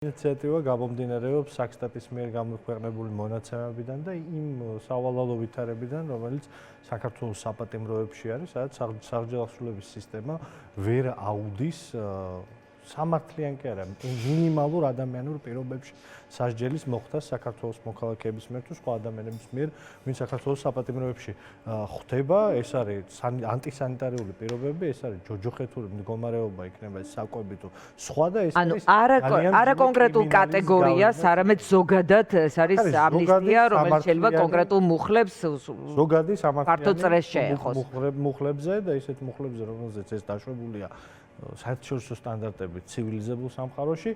ინიციატივა გამომდინარეობს საქსტატის მიერ გამოქვეყნებული მონაცემებიდან და იმ სავალალო ვითარებიდან, რომელიც საქართველოს საპატიმროებში არის, სადაც საბჭოთა სისტემა ვერ აუდის სამართლიან კი არა, მინიმალურ ადამიანურ პირობებში სასჯელის მოხდას საქართველოს მოქალაქეების მიერ თუ სხვა ადამიანების მიერ, ვინც საქართველოს საპატიმროებში ხვდება, ეს არის ანტისანიტარიული პირობები, ეს არის ჯოჯოხეთური მდგომარეობა, იქნება ეს საკვები თუ სხვა და ეს არის არა კონკრეტულ კატეგორიას, არამედ ზოგადად ეს არის ამნისტია, რომელიც შეიძლება კონკრეტულ მუხლებს ზოგადი ფართო წრეს შეეხოს. მუხლებზე და ისეთ მუხლებზე, რომელზეც ეს დაშვებულია საერთაშორისო სტანდარტებით ცივილიზებულ სამყაროში,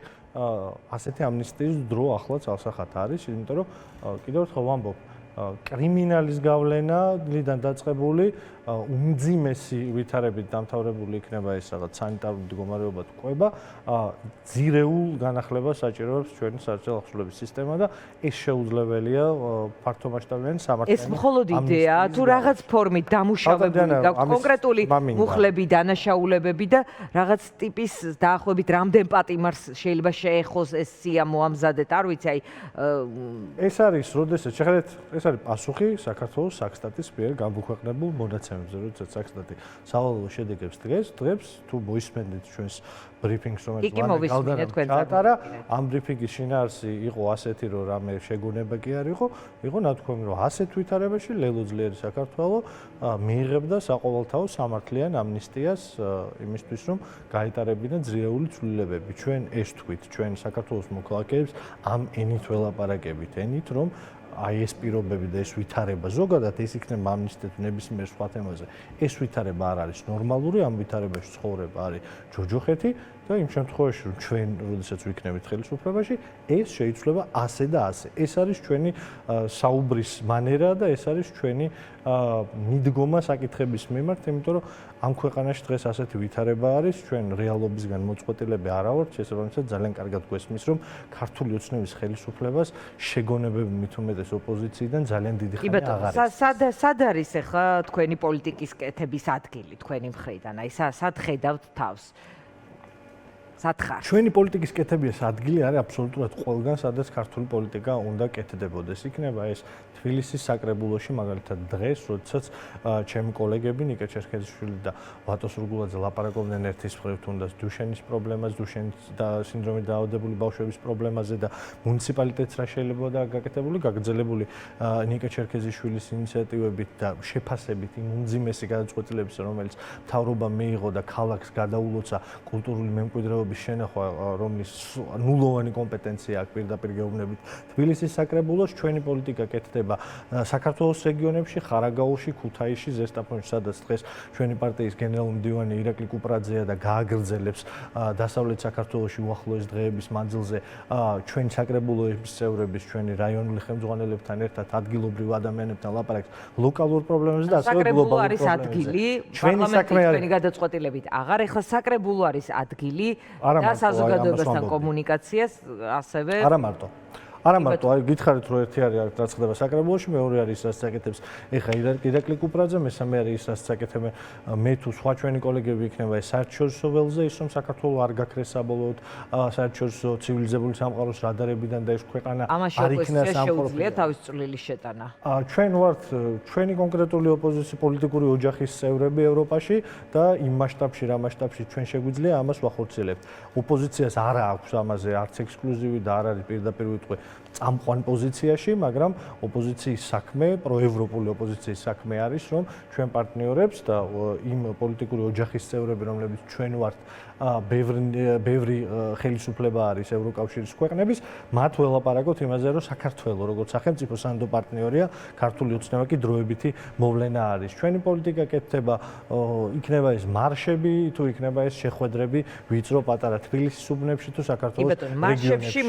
ასეთი ამნისტიის დრო ახლაც ალსახად არის, იმიტომ რომ კიდევ ერთხელ ვამბობ, კრიმინალის გავლენიდან დაწყებული უმძიმესი ვითარებით დამთავრებული იქნება ეს რაღაც სანიტარული მდგომარეობა თუ კვება, ძირეულ განახლებას საჭიროებს ჩვენი საერთაშორისო სისტემა და ეს შეუძლებელია ფართომასშტაბიანი სამართლიანი. ეს მხოლოდ იდეაა თუ რაღაც ფორმით დამუშავებული გაქვს კონკრეტული მუხლები, დანაშაულებები და რაღაც ტიპის დაახლოებით რამდენ პატიმარს შეიძლება შეეხოს ეს სია მოამზადეთ, არ ვიცი, აი ეს არის, როდესაც შეხედეთ, ეს არის პასუხი საქართველოს საქსტატის მიერ გამოქვეყნებულ მონაცემებზე, როდესაც საქსტატი სავალალო შედეგებს დღეს თუ მოისმენთ ჩვენს ბრიფინგს, რომელიც ჩაატარა, ამ ბრიფინგის შინაარსი იყო ასეთი, რომ რამე შეგონება კი არ იყო ნათქვამი, რომ ასეთ ვითარებაში ლელო ძლიერი საქართველო მიიღებდა საყოველთაო სამართლიან ამნისტიას იმისთვის, რომ გაეტარებინა ძლიერი ცვლილებები. ჩვენ ეს თქვით, ჩვენ საქართველოს მოქალაქეებს ამ ენით ველაპარაკებით, ენით, რომ აი ეს პირობები და ეს ვითარება ზოგადად ეს იქნება ამნისტია თუ ნებისმიერ სხვა თემაზე. ეს ვითარება არ არის ნორმალური, ამ ვითარებაში ცხოვრება არის ჯოჯოხეთი და იმ შემთხვევაში რომ ჩვენ როდესაც ვიქნებით ხელისუფლებაში, ეს შეიცვლება ასე და ასე. ეს არის ჩვენი საუბრის მანერა და ეს არის ჩვენი მიდგომა საკითხების მიმართ, იმიტომ რომ ამ ქვეყანაში დღეს ასეთი ვითარება არის, ჩვენ რეალობისგან მოწყვეტილები არა ვართ, შესაბამისად ძალიან კარგად გვესმის, რომ ქართული ოცნების ხელისუფლებას შეგონებები მით უმეტეს ოპოზიციიდან ძალიან დიდი ხანი აღარ არის. სად არის ახლა თქვენი პოლიტიკის კეთების ადგილი თქვენი მხრიდან? აი სად ხედავთ თავს? ჩვენი პოლიტიკის კეთების ადგილი არის აბსოლუტურად ყველგან, სადაც ქართული პოლიტიკა უნდა კეთდებოდეს. იქნება ეს თბილისის საკრებულოში, მაგალითად დღეს, როდესაც ჩემი კოლეგები ნიკა ჩერქეზიშვილი და ვატო სურგულაძე ლაპარაკობდნენ ერთის მხრივ თუნდაც დუშენის პრობლემას, დუშენის სინდრომით დაავადებული ბავშვების პრობლემაზე და მუნიციპალიტეტს რა შეიძლება და გაკეთებული, გაგრძელებული ნიკა ჩერქეზიშვილის ინიციატივებით და შეფასებით იმ უმძიმესი გადაწყვეტილების, რომელიც მთავრობა მიიღო და ქალაქს გადაულოცა კულტურული მემკვიდრეობის შენახვა, რომლის ნულოვანი კომპეტენცია აქვს პირდაპირ გეუბნებით თბილისის საკრებულოს, ჩვენი პოლიტიკა კეთდება საქართველოს რეგიონებში, ხარაგაულში, ქუთაისში, ზესტაფონში, სადაც დღეს ჩვენი პარტიის გენერალური მდივანი ირაკლი კუპრაძეა და გააგრძელებს დასავლეთ საქართველოში უახლოეს დღეების მანძილზე ჩვენი საკრებულოების წევრების, ჩვენი რაიონული ხელმძღვანელებთან ერთად ადგილობრივ ადამიანებთან ლაპარაკს ლოკალურ პრობლემებზე და ასევე გლობალურ პრობლემებზე. საკრებულო არის ადგილი, პარლამენტის გადაწყვეტილებით აღარ, ეხლა საკრებულო არის ადგილი და საზოგადოებასთან კომუნიკაციას ასევე არა მარტო, აი გითხარით რომ ერთი არის რაც ხდება საკრებულოში, მეორე არის ის რაც საკეთებს ეხა ირაკლი კუპრაძე, მესამე არის ის რაც საკეთებ მე თუ სხვა ჩვენი კოლეგები იქნება ეს საერთაშორისო ველზე, ის რომ საქართველოს არ გაქრეს საბოლოოდ საერთაშორისო ცივილიზებული სამყაროს რადარებიდან და ეს ქვეყანა არ იქნა შეუძლია თავის წვლილი შეტანა. ჩვენ ვართ ჩვენი კონკრეტული ოპოზიციის პოლიტიკური ოჯახის წევრები ევროპაში და იმ მასშტაბში რა მასშტაბში ჩვენ შეგვიძლია ამას ვახორციელებთ. ოპოზიციას არ აქვს ამაზე არც ექსკლუზივი და არ არის პირდაპირ ვიტყვი წამყვან პოზიციაში, მაგრამ ოპოზიციის საქმე, პროევროპული ოპოზიციის საქმე არის, რომ ჩვენ პარტნიორებს და იმ პოლიტიკური ოჯახის წევრები, რომლებიც ჩვენ ვართ, ბევრი ხელისუფლება არის ევროკავშირის ქვეყნების, მათ ველაპარაკოთ იმაზე, რომ საქართველოს როგორც სახელმწიფო სანდო პარტნიორია, ქართული ოცნება კი დროებითი მოვლენა არის. ჩვენი პოლიტიკა კეთდება, იქნება ეს მარშები, თუ იქნება ეს შეხვედრები ვიწრო პატარა თბილისის უბნებში თუ საქართველოს რეგიონებში.